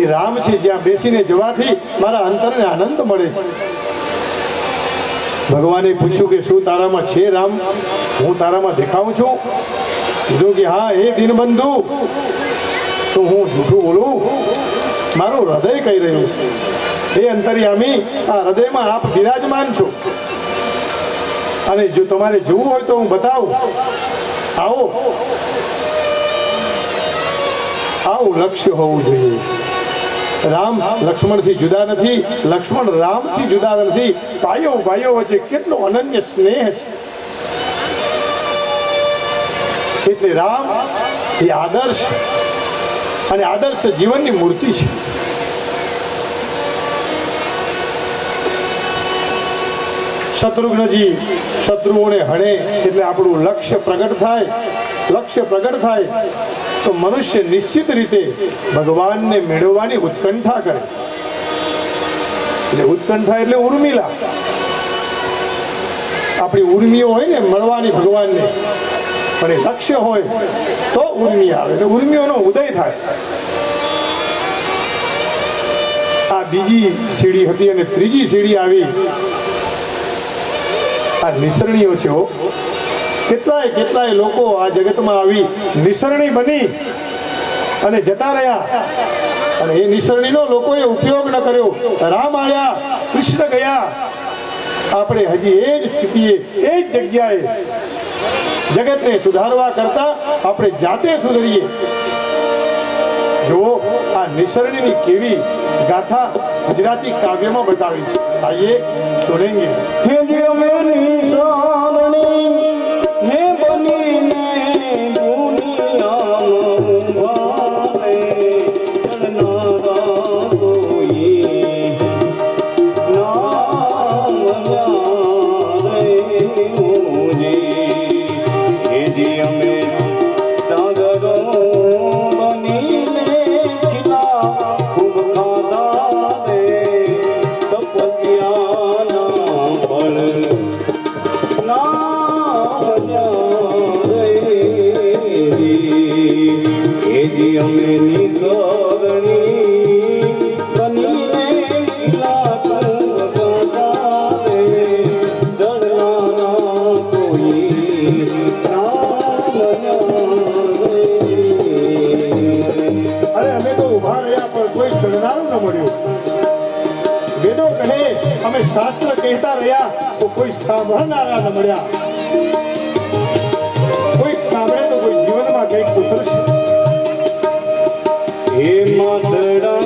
રામ છે જ્યાં બેસીને જવાથી મારા અંતરને આનંદ મળે છે. ભગવાને પૂછ્યું કે શું તારામાં છે રામ? હું તારામાં દેખાઉં છું? કીધું કે હા હે દીનબંધુ, તો હું જૂઠું બોલું? મારું હૃદય કહી રહ્યું છે. હે અંતર્યામી, આ હૃદયમાં આપ બિરાજમાન છો. અને જો તમારે જોવું હોય તો હું બતાવું. આવો આવું લક્ષ્ય હોવું જોઈએ. રામ લક્ષ્મણથી જુદા નથી, લક્ષ્મણ રામથી જુદા નથી. ભાઈઓ ભાઈઓ વચ્ચે કેટલો અનન્ય સ્નેહ છે. એટલે રામ એ આદર્શ અને આદર્શ જીવનની મૂર્તિ છે. શત્રુઘ્નજી શત્રુઓને હણે એટલે આપણું લક્ષ્ય પ્રગટ થાય. લક્ષ્ય પ્રગટ થાય તો મનુષ્ય નિશ્ચિત રીતે ભગવાનને મેળવવાની ઉત્કંઠા કરે. એટલે ઉત્કંઠા એટલે ઉર્મિલા. આપણી ઉર્મિઓ હોય ને મળવાની ભગવાનને, પણ એ લક્ષ્ય હોય તો ઉર્મિ આવે, એટલે ઉર્મિઓનો ઉદય થાય. આ બીજી સીડી હતી અને ત્રીજી સીડી આવી. આ નિસરણીઓ છે. કેટલાય કેટલાય લોકો આ જગતમાં આવી નિસરણી બની અને જતા રહ્યા, અને એ નિસરણીનો લોકોએ ઉપયોગ ન કર્યો. રામ આયા, કૃષ્ણ ગયા. આપણે હજી એ જ સ્થિતિએ, એ જ જગ્યાએ જગતને સુધારવા કરતા આપણે જાતે સુધરીએ. જો આ નિસરણીની કેવી ગાથા ગુજરાતી કાવ્યમાં બતાવી છે. આઈએ સુનેંગે. અમે શાસ્ત્ર કહેતા રહ્યા તો કોઈ સાંભળનારા ન મળ્યા. કોઈ સાંભળે તો કોઈ જીવનમાં કંઈક ઉતરશે. હે માધડા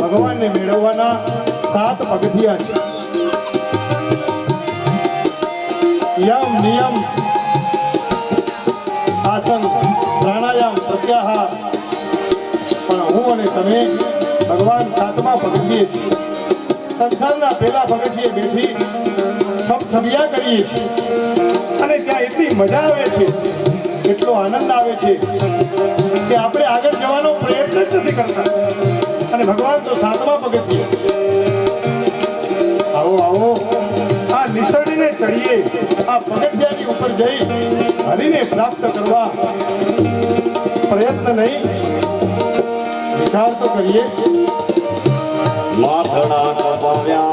ભગવાનને મેળવવાના 7 પગથિયા છે. યમ, નિયમ, આસન, પ્રાણાયામ, પ્રત્યાહાર. પણ હું અને તમે ભગવાન 7મા પગથિયે છીએ. સંસારના પહેલા પગથિયે બેઠી છબછબિયા કરીએ છીએ અને ત્યાં એટલી મજા આવે છે, એટલો આનંદ આવે છે કે આપણે આગળ જવાનો પ્રયત્ન જ નથી કરતા. અને ભગવાન તો 7મા પગથિયે. આવો આવો આ નિસરણીને ચડીએ, આ પગથિયાની ઉપર જઈ હરિને પ્રાપ્ત કરવા પ્રયત્ન નહીં, વિચાર તો કરીએ. માથડા કપાવ્યા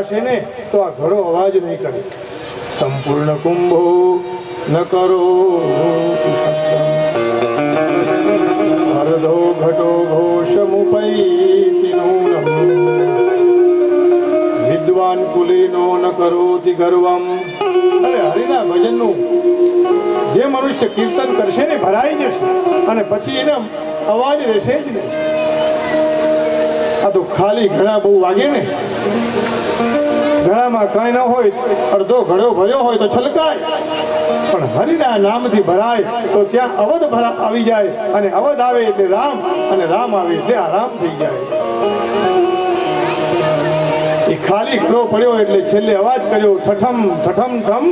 ભરાશે ને તો આ ઘડો અવાજ નહીં કરે. સંપૂર્ણ કુંભો ન કરો અર્ધો ઘટો ઘોષમુપૈતિ નૂનમ વિદ્વાન કુલીનો ન કરોતિ ગર્વમ. અરે હરિના ભજનનું જે મનુષ્ય કીર્તન કરશે ને ભરાઈ જશે અને પછી એને અવાજ રહેશે જ નહીં. આ તો ખાલી ઘડા બહુ વાગે ને, ઘડામાં કાંઈ ન હોય, અડધો ઘડો ભર્યો હોય તો છલકાય, પણ હરિના નામથી ભરાય તો ત્યાં અવધ આવી જાય, અને અવધ આવે એટલે રામ, અને રામ આવે એટલે આરામ થઈ જાય. એ ખાલી ઘડો પડ્યો એટલે છેલ્લે અવાજ કર્યો ઠઠમ ઠઠમ ઠમ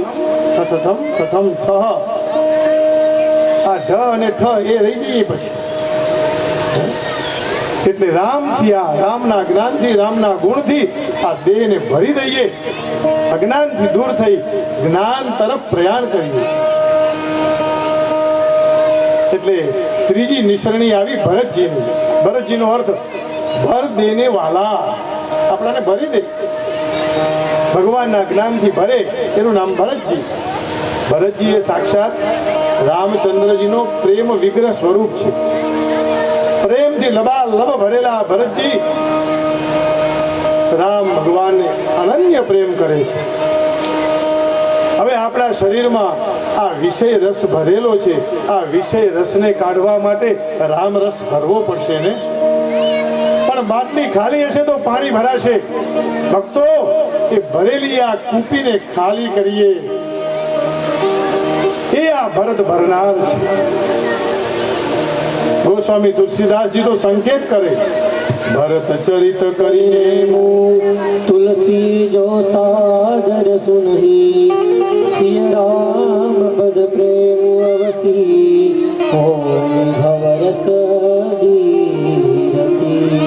ઠઠમ ઠઠમ ઠહ. આ ઢ અને ઠ એ રહી જઈએ પછી. એટલે રામથી, આ રામના જ્ઞાનથી, રામના ગુણથી આ દેહને ભરી દઈએ, અજ્ઞાનથી દૂર થઈ જ્ઞાન તરફ પ્રયાણ કરીએ. એટલે ત્રીજી નિસરણી આવી ભરતજીની. ભરતજીનો અર્થ ભર દેને વાલા, આપણાને ભરી દે, ભગવાનના જ્ઞાનથી ભરે, એનું નામ ભરતજી. ભરતજી એ સાક્ષાત રામચંદ્રજીનો પ્રેમ વિગ્રહ સ્વરૂપ છે. પ્રેમથી લબાલબ ભરેલા ભરતજી રામ ભગવાનને અનન્ય પ્રેમ કરે છે. હવે આપણા શરીરમાં આ વિષય રસ ભરેલો છે, આ વિષય રસને કાઢવા માટે રામ રસ ભરવો પડશે ને. પણ બાટલી ખાલી હશે તો પાણી ભરાશે. ભક્તો, એ ભરેલી આ કૂપીને ખાલી કરીએ, એ આ ભરત ભરનાર છે. ગોસ્વામી તુલસીદાસજી તો સંકેત કરે, ભરત ચરિત કરીને તુલસી જો સાગર સુનહી સિય રામ પદ પ્રેમ અવસી હોય ભવરસ દીરતી.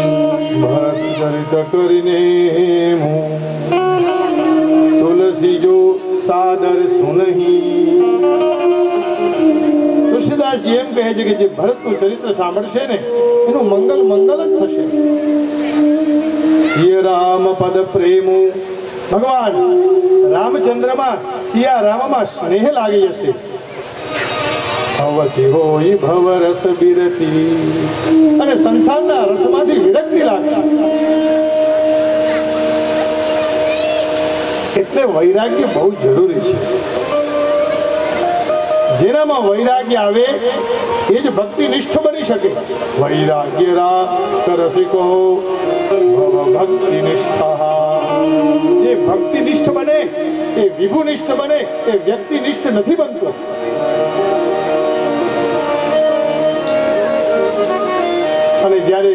ભરત ચરિત કરીને તુલસી જો સાદર સુનહી. તુલસીદાસજી એમ કહે છે કે જે ભરતનું ચરિત્ર સાંભળશે ને એનું મંગલ મંગલ જ થશે. સિય રામ પદ પ્રેમ, ભગવાન રામચંદ્રમાં સિયા રામમાં સ્નેહ લાગી જશે. અવસી હોય ભવ રસ બિરતી, અને સંસારના રસમાંથી વિરક્તિ લાગશે. એટલે વૈરાગ્ય બહુ જરૂરી છે. જેનામાં વૈરાગ્ય આવે એ જ ભક્તિનિષ્ઠ બની શકે. વૈરાગ્ય રસિકો ભવ ભક્તિનિષ્ઠ. જે ભક્તિનિષ્ઠ બને એ વિભુનિષ્ઠ બને, એ વ્યક્તિનિષ્ઠ નથી બનતો. અને જ્યારે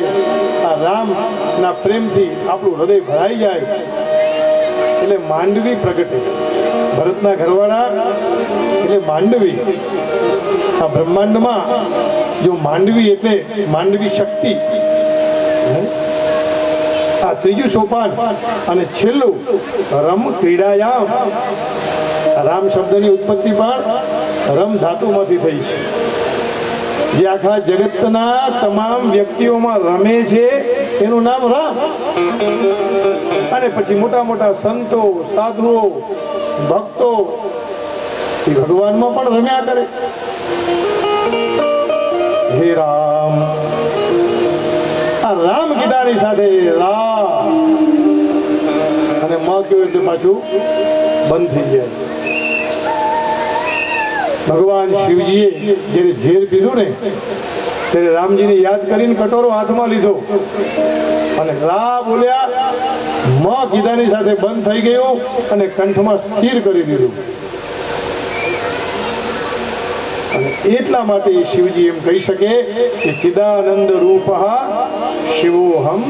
આ રામના પ્રેમથી આપણું હૃદય ભરાઈ જાય એટલે માંડવી પ્રગટે. ભરતના ઘરવાળા એટલે માંડવી. આ બ્રહ્માંડમાં જો માંડવી એટલે માંડવી શક્તિ, આ ત્રીજું સોપાન, અને છેલ્લું રમ ક્રીડાયામ. રામ શબ્દની ઉત્પત્તિ પણ રમ ધાતુમાંથી થઈ છે. જે આખા જગતના તમામ વ્યક્તિઓમાં રમે છે એનું નામ રામ. અને પછી મોટા મોટા સંતો, સાધુઓ, ભક્તો એ ભગવાનમાં પણ રમ્યા કરે. હે રામ, આ રામ કીધાની સાથે રામ અને માં કહેવું એટલે પાછું બંધ થઈ જાય. ભગવાન શિવજીએ જ્યારે ઝેર પીધું ને ત્યારે રામજીને યાદ કરીને કટોરો હાથમાં લીધો અને રા બોલ્યા, માં કીધાની સાથે બંધ થઈ ગયું અને કંઠમાં સ્થિર કરી દીધું. અને એટલા માટે શિવજી એમ કહી શકે કે ચિદાનંદ રૂપ શિવોહમ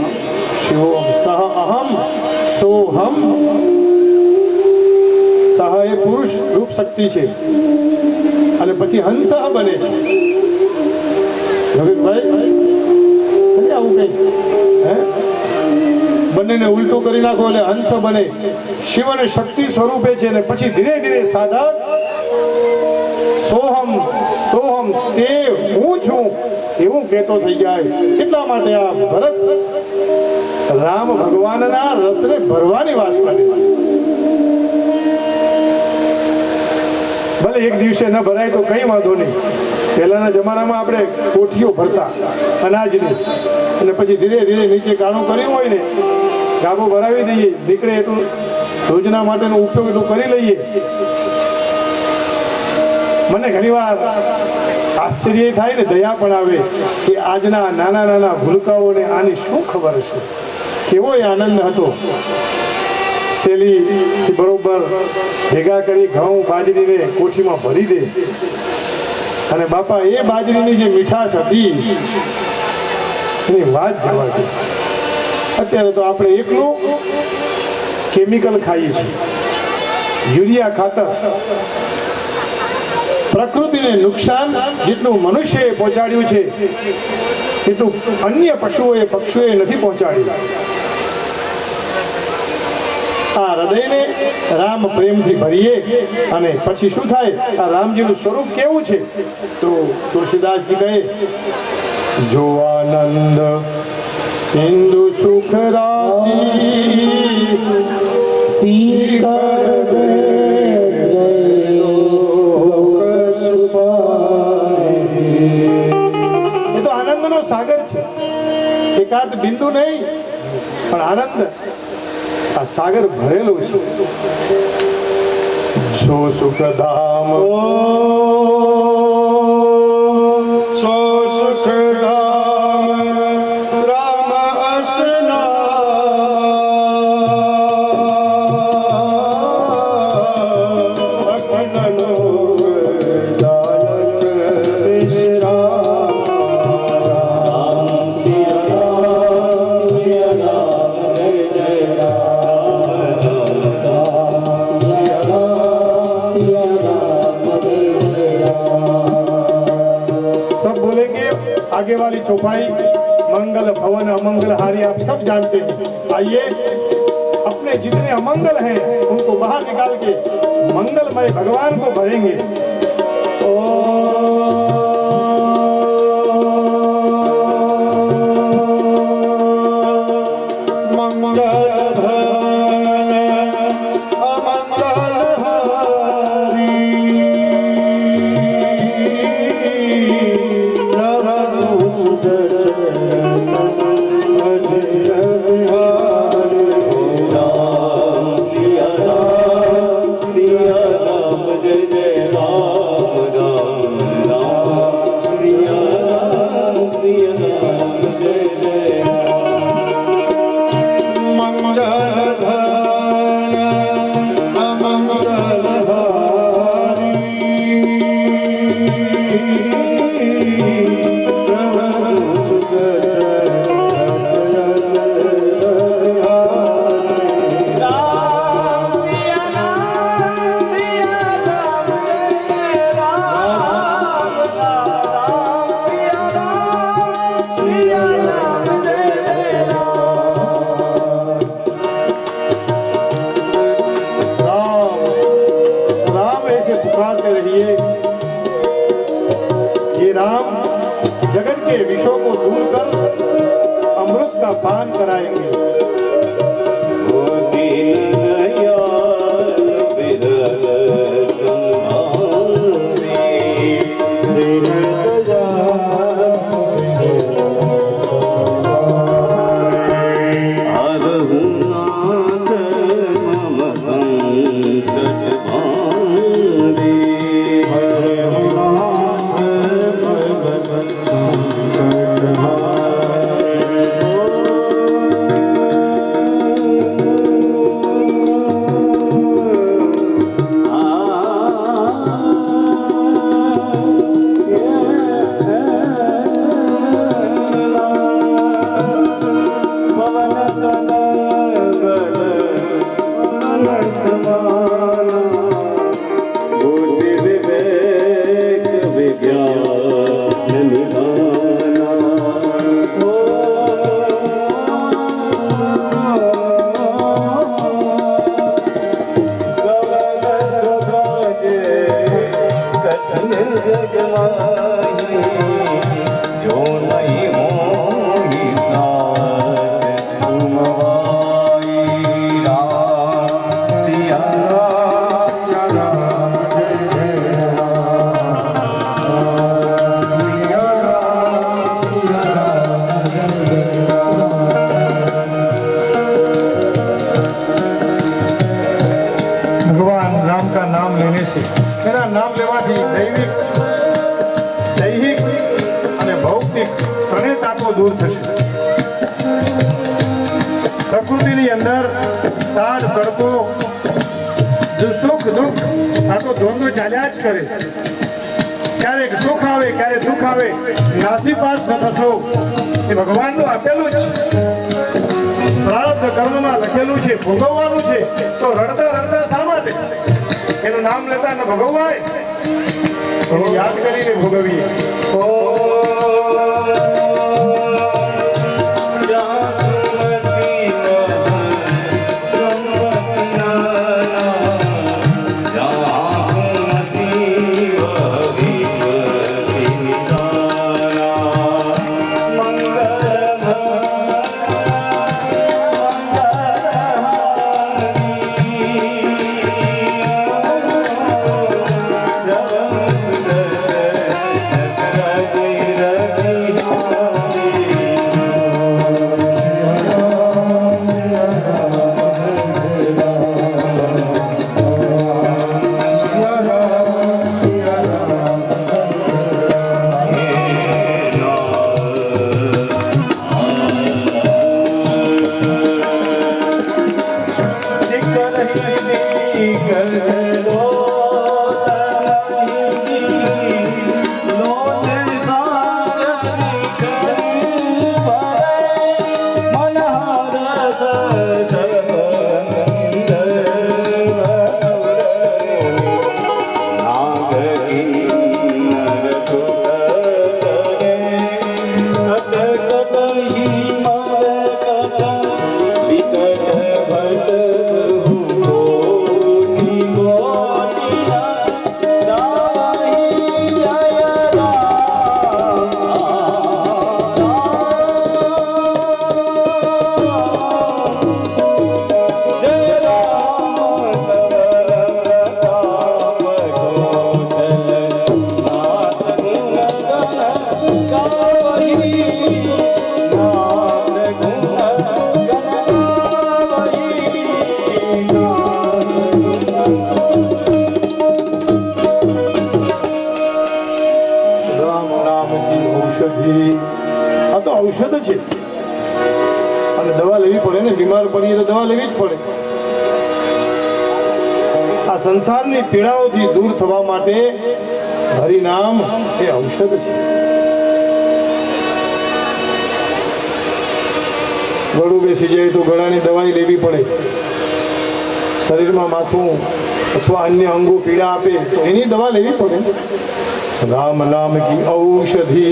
શિવોહમ સહ અહમ સોહમ. સહ એ પુરુષ રૂપ શક્તિ છે અને પછી હંસ બને છે. ભાઈ આવું કઈ હે બંનેને ઉલટું કરી નાખો એટલે હંસ બને. શિવ અને શક્તિ સ્વરૂપે છે અને પછી ધીરે ધીરે સાધક સોહમ સોહમ તે હું છું એવું કહેતો થઈ જાય. એટલા માટે આ ભરત રામ ભગવાનના રસને ભરવાની વાત કરે છે. ભલે એક દિવસે ન ભરાય તો કઈ વાંધો નહીં. પહેલાના જમાનામાં આપણે કોઠીઓ ભરતા અનાજની, અને પછી ધીરે ધીરે નીચે કાણું કર્યું હોય ને, ગાબો ભરાવી દઈએ, નીકળે એટલું રોજના માટેનો ઉપયોગ એટલું કરી લઈએ. મને ઘણીવાર આશ્ચર્ય થાય ને દયા પણ આવે કે આજના નાના નાના ભૂલકાઓને આની શું ખબર છે. કેવો એ આનંદ હતો. શેલીથી બરોબર ભેગા કરી ઘઉં બાજરીને કોઠીમાં ભરી દે, અને બાપા એ બાજરીની જે મીઠાશ હતી એની વાત જવા દે. અત્યારે તો આપણે એકલું કેમિકલ ખાઈએ છીએ, યુરિયા ખાતર. પ્રકૃતિને નુકસાન જેટલું મનુષ્યએ પહોંચાડ્યું છે એટલું અન્ય પશુઓએ પક્ષીઓએ નથી પહોંચાડ્યું. આ હૃદયને રામ પ્રેમથી ભરીએ અને પછી શું થાય? આ રામજીનું સ્વરૂપ કેવું છે? તો તુલસીદાસજી કહે, જો આનંદ સિંધુ સુખ રાશિ શીકર એ તો આનંદનો સાગર છે. એકાદ બિંદુ નહીં, પણ આનંદ આ સાગર ભરેલો છે. જો સુખધામ સો સુખધામ રામ અસના અકલનો દાલક વિશ્રામ રામ સિયા રામ જય જય सब बोलेंगे. आगे वाली चौपाई मंगल भवन अमंगल हारी आप सब जानते हैं. आइए अपने जितने अमंगल हैं उनको बाहर निकाल के मंगलमय भगवान को भरेंगे. मंगल अमंगल हारी जगत के विषयों को दूर कर अमृत का पान कराएंगे. ભૌતિક ત્રણેય તાપો દૂર થશે. પ્રકૃતિની અંદર તાડ તડકો, જો સુખ દુઃખ આ તો દ્વંદ્વ ચાલ્યા જ કરે. ક્યારેક સુખ આવે, ક્યારેક દુઃખ આવે, નાસીપાસ ન થશો એ ભગવાનનું આપેલું જ છે. પ્રારબ્ધ કર્મમાં લખેલું છે, ભોગવવાનું છે. તો રડતા રડતા શા માટે? એનું નામ લેતા ન ભોગવાય, એને યાદ કરીને ભોગવીએ. આ તો ઔષધ છે અને દવા લેવી પડે ને. બીમાર પડીએ તો દવા લેવી જ પડે. આ સંસારની પીડાઓથી દૂર થવા માટે હરિનામ એ ઔષધ છે. ગળું બેસી જાય તો ગળાની દવાઈ લેવી પડે. શરીરમાં માથું અથવા અન્ય અંગો પીડા આપે તો એની દવા લેવી પડે. રામ નામ કી ઔષધિ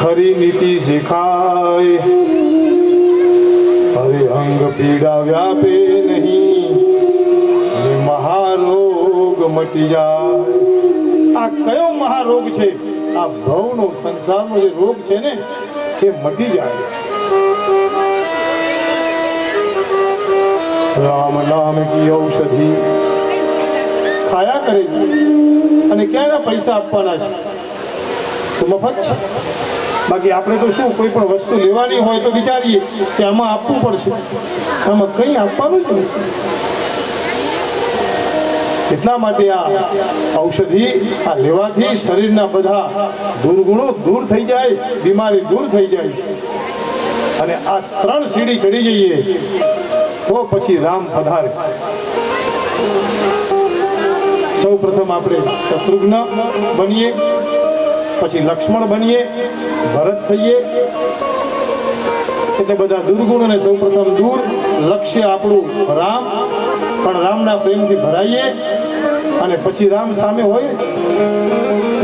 ખરી નીતિ શીખાય, હરે અંગ પીડા વ્યાપે નહીં, ને મહારોગ મટી જાય. આ કયો મહારોગ છે? આ ભવનો સંસારનો જે રોગ છે ને એ મટી જાય. રામ નામ કી ઔષધિ ખાયા કરે છે અને ક્યાંના પૈસા આપવાના છે? તો મફત છે. બાકી આપણે તો શું, કોઈ પણ વસ્તુ લેવાની હોય તો વિચારીએ કે આમાં આપવું પડશે, આમાં કંઈ આપવાનું જ નથી. એટલા માટે આ ઔષધિ આ લેવાથી શરીરના બધા દુર્ગુણો દૂર થઈ જાય, બીમારી દૂર થઈ જાય. અને આ 3 સીડી ચડી જઈએ તો પછી રામ પધારે. સૌ પ્રથમ આપણે શત્રુઘ્ન બનીએ, પછી લક્ષ્મણ બનીએ, ભરત થઈએ. એટલે બધા દુર્ગુણોને સૌ પ્રથમ દૂર. લક્ષ્ય આપણું રામ, પણ રામના પ્રેમથી ભરાઈએ અને પછી રામ સામે હોય.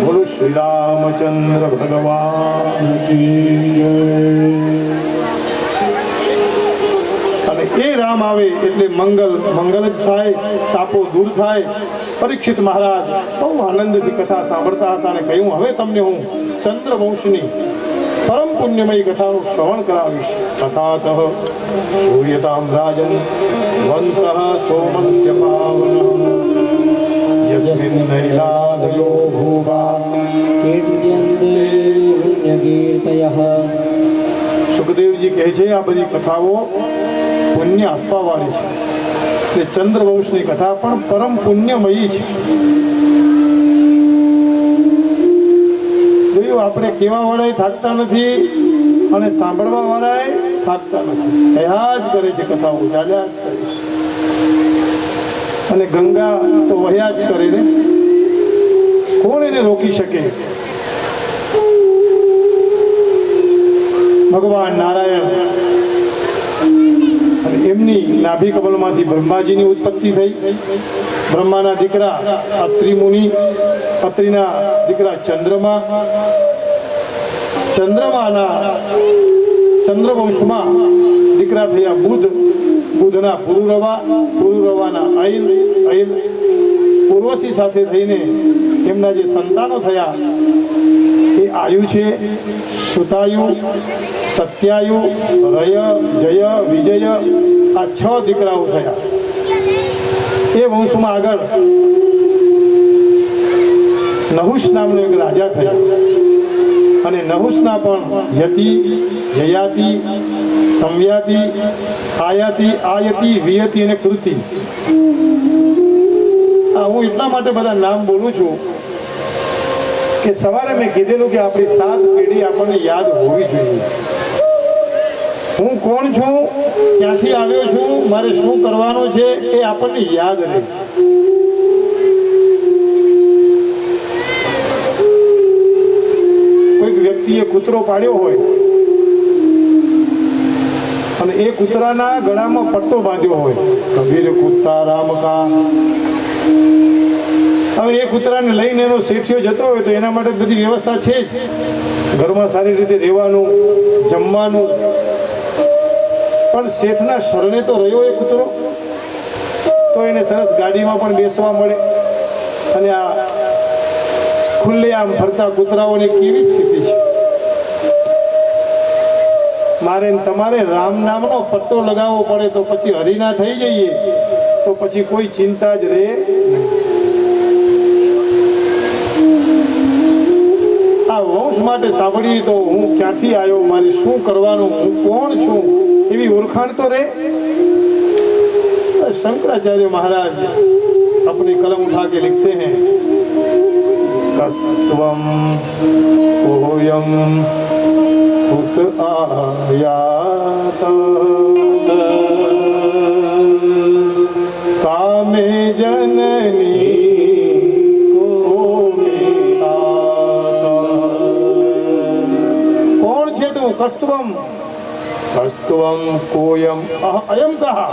બોલો શ્રી રામચંદ્ર ભગવાન કી જય. અને એ રામ આવે એટલે મંગલ જ થાય, તાપો દૂર થાય. પરીક્ષિત મહારાજ બહુ આનંદથી કથા સાંભળતા હતા અને કહ્યું, હવે તમને હું ચંદ્રવંશની પરમ પુણ્યમય કથાનું શ્રવણ કરાવીશ. કથાતઃ શ્રૂયતામ રાજન વંશઃ સોમસ્ય પાવનઃ યસ્મિન નૈલાદયો ભૂવા કીર્ત્યન્તે પુણ્યકીર્તયઃ. સુખદેવજી કહે છે આ બધી કથાઓ પુણ્ય આપવા વાળી છે. તે ચંદ્રવંશની કથા પણ પરમ પુણ્યમયી છે. તો એ જોયું આપણે કેવા વાળાએ થાકતા નથી અને સાંભળવા વાળાએ થાકતા નથી, કયા જ કરે છે, કથાઓ ચાલ્યા જ કરે છે. અને ગંગા તો વહ્યા જ કરે ને, કોણ એને રોકી શકે? ભગવાન નારાયણ અને એમની નાભી કમલમાંથી બ્રહ્માજીની ઉત્પત્તિ થઈ. બ્રહ્માના દીકરા અત્રિ મુનિ, અત્રિના દીકરા ચંદ્રમા, ચંદ્રવંશમાં દીકરા થયા બુધ, બુધના પુરુરવા, પુરુરવાના અયલ, અયલ ઉર્વશી સાથે થઈને એમના જે સંતાનો થયા એ આયુ છે, સુતાયુ, સત્યાયુ, રય, જય, વિજય, આ 6 દીકરાઓ થયા. એ વંશમાં આગળ નહુષ નામનો એક રાજા થયો અને નહુષના પણ યતિ, જયાતિ, સંવ્યાતિ, આયાતિ, આયતિ, વિયતિ અને કૃતિ. હું એટલા માટે બધા નામ બોલું છું કે સવારે મેં કીધેલું કે આપણી 7 પેઢી આપણને યાદ હોવી જોઈએ. હું કોણ છું, ક્યાંથી આવ્યો છું, મારે શું કરવાનું છે એ આપણને યાદ રહે. કોઈક વ્યક્તિએ કૂતરો પાડ્યો હોય અને એ કૂતરાના ગળામાં પટ્ટો બાંધ્યો હોય, કબીર કૂતા રામ કા. હવે એ કૂતરાને લઈને એનો શેઠિયો જતો હોય તો એના માટે બધી વ્યવસ્થા છે જ, ઘરમાં સારી રીતે રહેવાનું, જમવાનું. પણ શેઠના શરણે તો રહ્યો એ કૂતરો, તો એને સરસ ગાડીમાં પણ બેસવા મળે. અને આ ખુલ્લે આમ ફરતા કૂતરાઓની કેવી સ્થિતિ છે? મારે તમારે રામ નામનો પટ્ટો લગાવવો પડે તો પછી હરિના થઈ જઈએ તો પછી કોઈ ચિંતા જ રહે નહીં. આ વંશ માટે સાંભળીએ તો હું ક્યાંથી આવ્યો, મારે શું કરવાનું, હું કોણ છું એવી ઓળખાણ તો રહે. शंकराचार्य महाराज अपनी कलम उठा के लिखते हैं, कस्त्वं कोयम उत आयात कामे जननी कौन छे तू? कस्त्वम, कस्त्वं कोयम अयम कहा,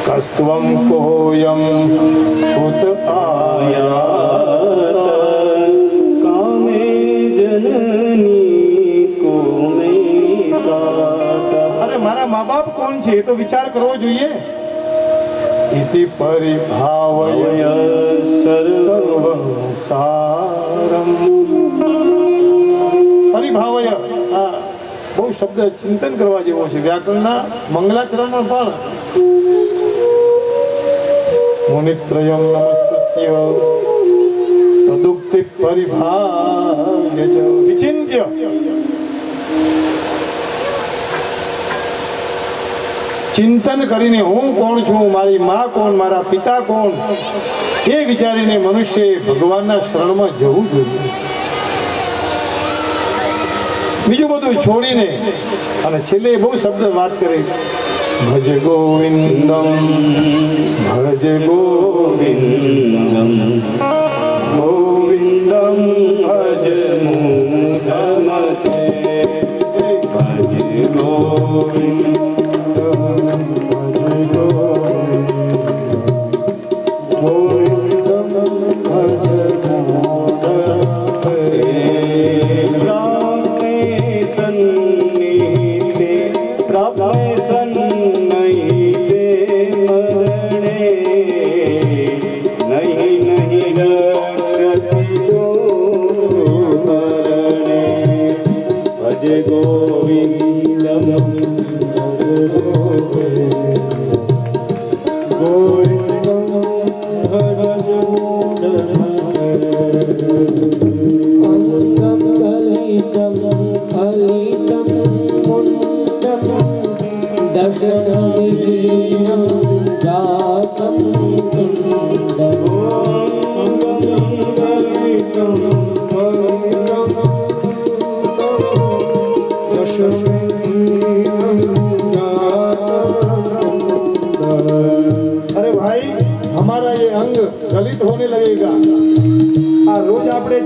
कस्त्वं कोयम उत आयात कामे जननी को में तात. अरे मारा माँ बाप कौन છે એ તો વિચાર કરવો જોઈએ. इति परिभावय सर्वसारम. પરિભાવય આ બહુ શબ્દ ચિંતન કરવા જેવો છે. વ્યાકરણના મંગલાચરણ પણ મુનિત્રયમ નમસ્કૃત્ય તદુક્તિ પરિભાવ્ય ચ વિચિન્ત્ય. ચિંતન કરીને હું કોણ છું, મારી માં કોણ, મારા પિતા કોણ, એ વિચારીને મનુષ્ય ભગવાનના શરણમાં જવું જોઈએ. બીજું બધું છોડીને અને છેલ્લે બહુ શબ્દ વાત કરે, ભજ ગોવિંદમ ભજ ગોવિંદમ ગોવિંદમ ભજ મૂઢમતે ભજ ગોવિંદમ ભજ ગોવિંદમ ભજ મૂઢમતે गोविंदम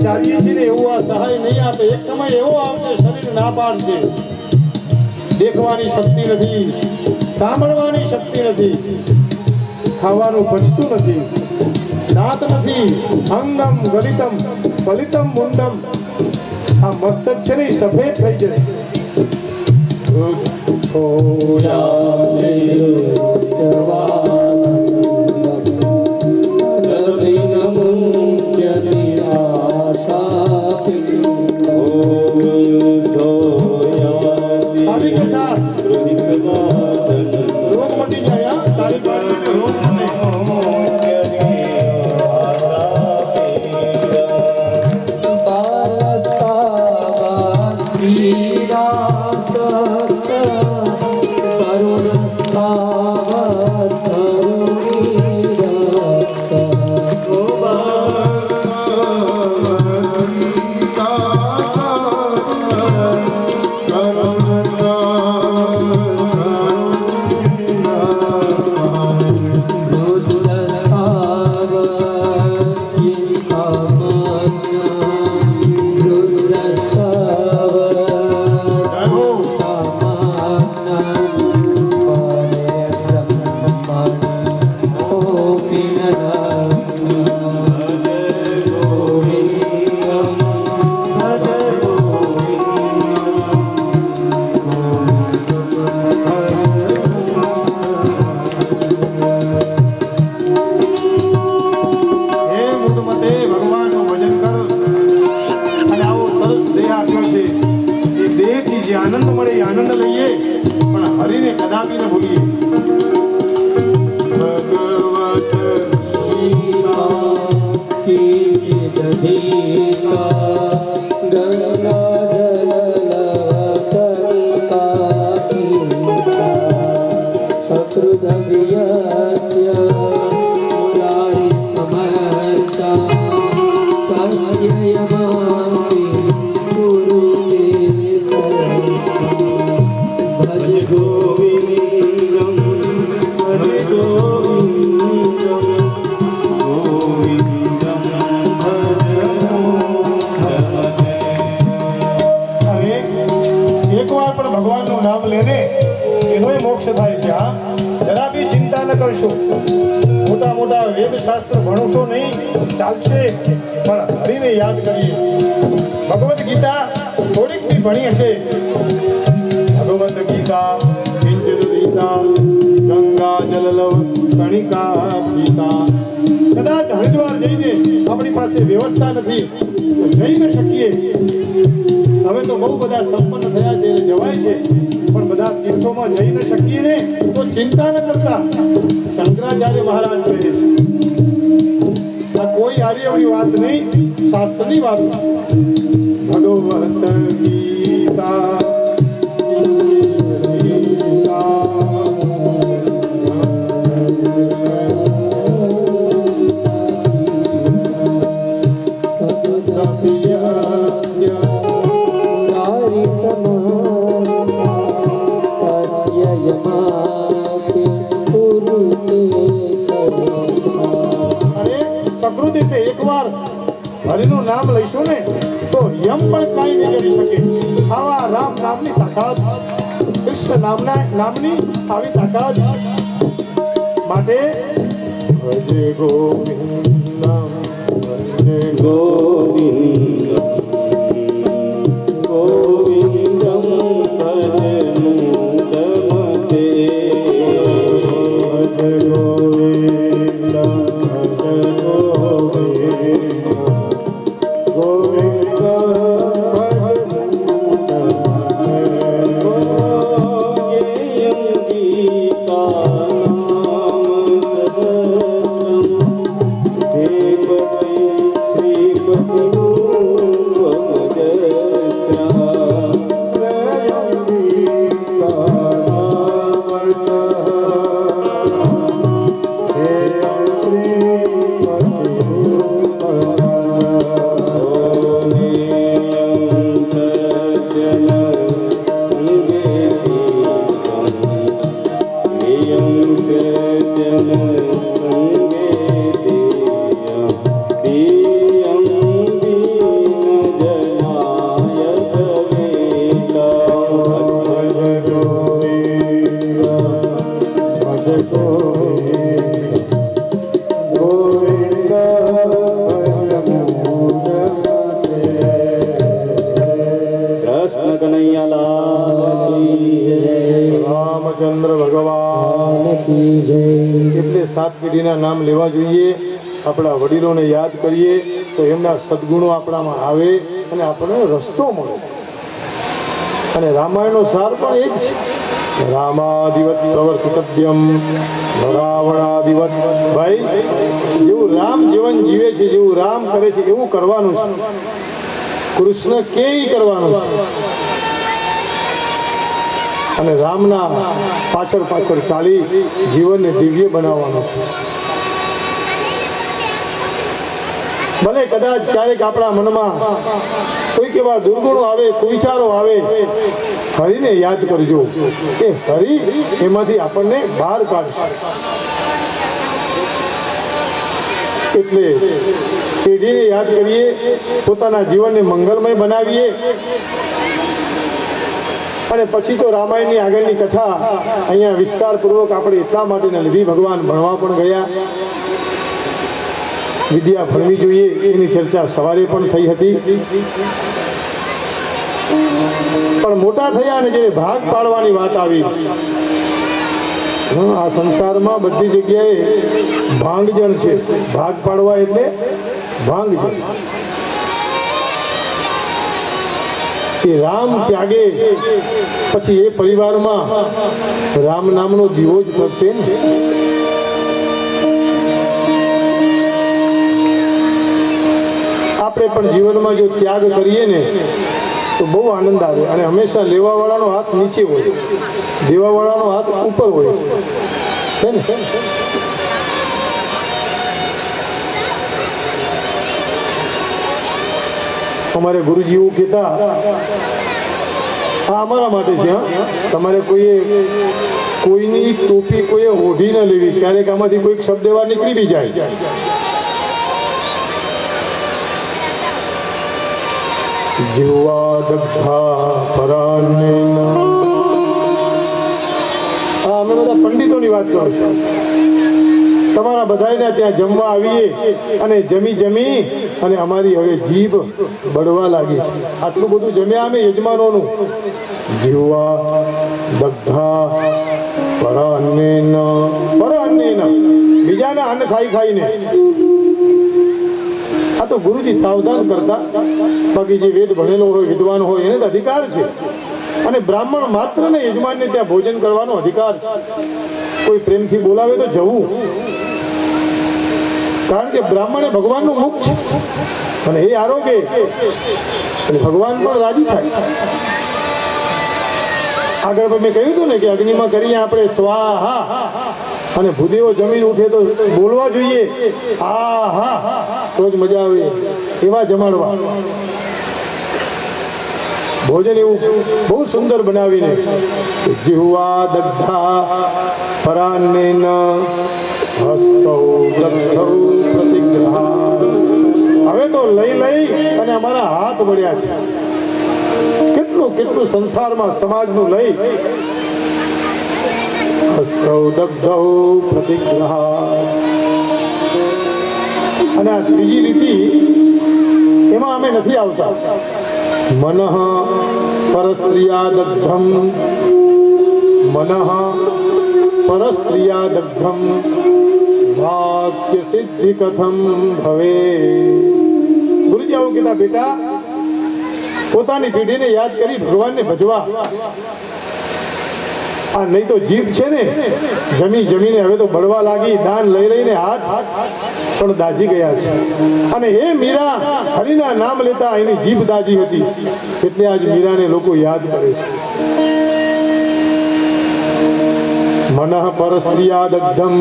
ચાલીએ છીએ ને એવું આ સહાય નહીં આપે. એક સમય એવો આવશે શરીર ના પાડશે, દેખવાની શક્તિ નથી, સાંભળવાની શક્તિ નથી, ખાવાનું પચતું નથી, દાંત નથી, અંગમ ગલિતમ ફલિતમ મુંડમ, આ મસ્તક છે ને ઈ સફેદ થઈ જશે. તાળી કે સાથ રોગ મટી જાય. હા, તાળી પાડીને રોગ મટે. આનંદ મળે એ આનંદ લઈએ, પણ હરિને કદાપી ન ભૂલીએ. ભગવત ભગવાનનું નામ લેને એનોય મોક્ષ થાય છે. હા, જરા બી ચિંતા ન કરશો. મોટા મોટા વેદ શાસ્ત્ર ભણશો નહીં ચાલશે, પણ હરિને યાદ કરીએ. ભગવદ્ ગીતા થોડીક બી ભણી હશે. ભગવદ્ ગીતા કિંચિત ગીતા ગંગા જલલવ કણિકા ગીતા. કદાચ હરિદ્વાર જઈને આપણી પાસે વ્યવસ્થા નથી તો જઈ ન શકીએ. હવે તો બહુ બધા સંપન્ન થયા છે એટલે જવાય છે, પણ બધા તીર્થોમાં જઈ ન શકીએ ને તો ચિંતા ન કરતા. શંકરાચાર્ય મહારાજ કહે છે આ કોઈ આડી એવી વાત નહીં, શાસ્ત્રની વાત. ભગવત ગીતા એકવાર હરિનું નામ લઈશું ને તો યમ પણ કાંઈ નહીં કરી શકે. આવા રામ નામની તાકાત, કૃષ્ણ નામની આવી તાકાત. માટે ભજે ગોવિંદ ભજે ગોવિંદ ગોવિંદમ ભજે મુદમતે ભજે ગોવિંદ ભજે શ્રીપતિ 7 પેઢીના નામ લેવા જોઈએ, આપણા વડીલોને યાદ કરીએ તો એમના સદગુણો આપણામાં આવે અને આપણને રસ્તો મળે. અને રામાયણનો સાર પણ એ જ છે, રામાદિવત પ્રવર્તિતવ્યમ રાવણાદિવત. ભાઈ, જેવું રામ જીવન જીવે છે, જેવું રામ કરે છે એવું કરવાનું છે. કૃષ્ણ કેય કરવાનું છે અને રામના પાછળ પાછળ ચાલી જીવનને દિવ્ય બનાવવાનું છે. ભલે કદાચ ક્યારેક આપણા મનમાં કોઈક એવા દુર્ગુણો આવે, વિચારો આવે, હરિને યાદ કરજો કે હરિ એમાંથી આપણને બહાર કાઢશે. એટલે પેઢીને યાદ કરીએ, પોતાના જીવનને મંગલમય બનાવીએ. અને પછી તો રામાયણની આગળની કથા અહીંયા વિસ્તારપૂર્વક આપણે એટલા માટે લીધી, ભગવાન ભણવા પણ ગયા, વિદ્યા ભણવી જોઈએ એની ચર્ચા સવારે પણ થઈ હતી. પણ મોટા થયા અને જે ભાગ પાડવાની વાત આવી, આ સંસારમાં બધી જગ્યાએ ભાંગજણ છે. ભાગ પાડવા એટલે ભાંગજણ. એ રામ ત્યાગે પછી એ પરિવારમાં રામ નામનો દીવો જ પ્રગટે ને. આપણે પણ જીવનમાં જો ત્યાગ કરીએ ને તો બહુ આનંદ આવે. અને હંમેશા લેવાવાળાનો હાથ નીચે હોય, દેવાવાળાનો હાથ ઉપર હોય છે ને. અમારે ગુરુજી એવું કહેતા, આ અમારા માટે છે, તમારે કોઈની ટોપી કોઈએ ઓઢી ન લેવી. ક્યારેક આમાંથી કોઈક શબ્દ એવા નીકળી બી જાય. જીવા દગ્ધા પરાન્નેન. અમે બધા પંડિતોની વાત કરું છું. તમારા બધાને ત્યાં જમવા આવીએ અને જમી અને અમારી હવે જીભ બળવા લાગી છે. આટલું બધું જમ્યા અમે યજમાનોનું. જીવા દગ્ધા પરાન્નેન. બીજાના અન્ન ખાઈને. આ તો ગુરુજી સાવધાન કરતા. બાકી જે વેદ ભણેલો હોય, વિદ્વાન હોય, એને તો અધિકાર છે. અને બ્રાહ્મણ માત્ર ને યજમાનને ત્યાં ભોજન કરવાનો અધિકાર છે. કોઈ પ્રેમથી બોલાવે તો જવું, કારણ કે બ્રાહ્મણ એ ભગવાનનું મુખ છે અને એ આરોગ્ય એટલે ભગવાન પણ રાજી થાય. આગળ મેં કહ્યું હતું ને કે અગ્નિમાં કરીએ આપણે સ્વાહા, અને ભૂદેવો જમીન ઉઠે તો બોલવા જોઈએ આ હા, તો જ મજા આવે. એવા જમાડવા, ભોજન એવું બહુ સુંદર બનાવીને. જીહવા દગ્ધા પરાન્નેન હસ્તૌ દગ્ધૌ પ્રતિગ્રહા. હવે તો લઈ અને અમારા હાથ મળ્યા છે. કેટલું સંસારમાં સમાજનું લઈ. હસ્તૌ દગ્ધૌ પ્રતિગ્રહા. અને આ ત્રીજી રીતિ એમાં અમે નથી આવતા. મનઃ પરસ્ત્રિયા દગ્ધમ, મનઃ પરસ્ત્રિયા દગ્ધમ વાક્ય સિદ્ધિ કથમ ભવે. ગુરુજી આવું કીધા, બેટા પોતાની પેઢીને યાદ કરી ભગવાનને ભજવા. આ નહીં તો જીભ છે ને, જમીને હવે તો બળવા લાગી. દાન લઈને હાથ પણ દાજી ગયા છે. અને એ મીરા હરિના નામ લેતા એની જીભ દાજી હતી, એટલે આજ મીરાને લોકો યાદ કરે છે. મનઃ પરસ્ત્રિયા દગ્ધમ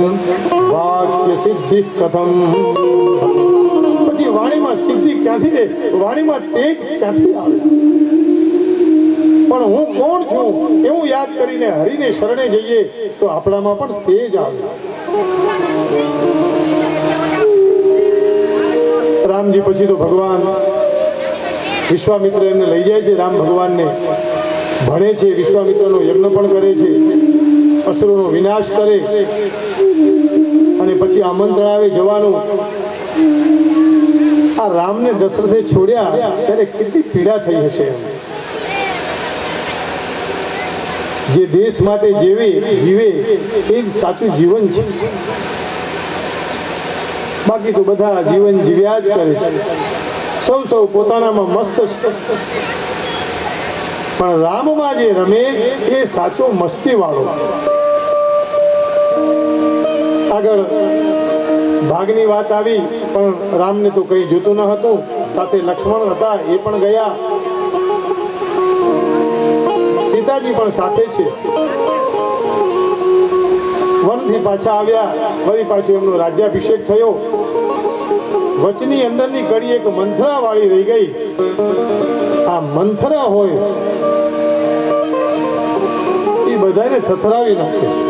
વાક્ય સિદ્ધિ કથમ. પછી વાણીમાં સિદ્ધિ ક્યાંથી રે? વાણીમાં તેજ ક્યાંથી આવે? પણ હું કોણ છું એવું યાદ કરીને હરિને શરણે જઈએ તો આપણામાં પણ તેજ આવે. રામજી પછી તો ભગવાન વિશ્વામિત્ર એમને લઈ જાય છે. રામ ભગવાનને ભણે છે, વિશ્વામિત્રનો યજ્ઞ પણ કરે છે, અસુરોનો વિનાશ કરે અને પછી આમંત્રણ આવે જવાનું. આ રામને દશરથે છોડ્યા ત્યારે કેટલી પીડા થઈ હશે. જે દેશ માટે જીવે એ જ સાચું જીવન છે. બાકી તો બધા જીવન જીવ્યા જ કરે છે, સૌ પોતાનામાં મસ્ત છે. પણ રામમાં જે રમે એ સાચો મસ્તી વાળો. આગળ ભાગની વાત આવી, પણ રામને તો કઈ જોતું ન હતું. સાથે લક્ષ્મણ હતા, એ પણ ગયા. સીતાજી પણ સાથે છે. વનથી પાછા આવ્યા, વળી પાછું એમનો રાજ્યાભિષેક થયો. વચની અંદરની કડી એક મંથરા વાળી રહી ગઈ. આ મંથરા હોય એ બધાને થથરાવી નાખે છે.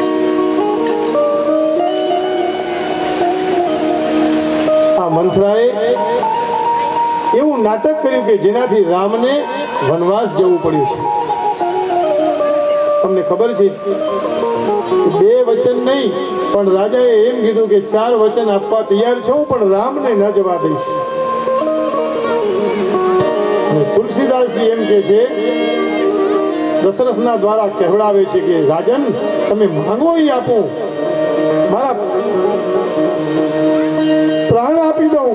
આ મંથરાએ એવું નાટક કર્યું કે જેનાથી રામને વનવાસ જવું પડ્યું છે. તમને ખબર છે, બે વચન નહીં, પણ રાજાએ એમ કીધું કે 4 વચન આપવા તૈયાર છું, પણ રામને ન જવા દઈશ. અને તુલસીદાસજી એમ કે છે, દશરથના દ્વારા કહેવડાવે છે કે રાજન, તમે માંગો એ આપું, મારા પ્રાણ આપી દઉં,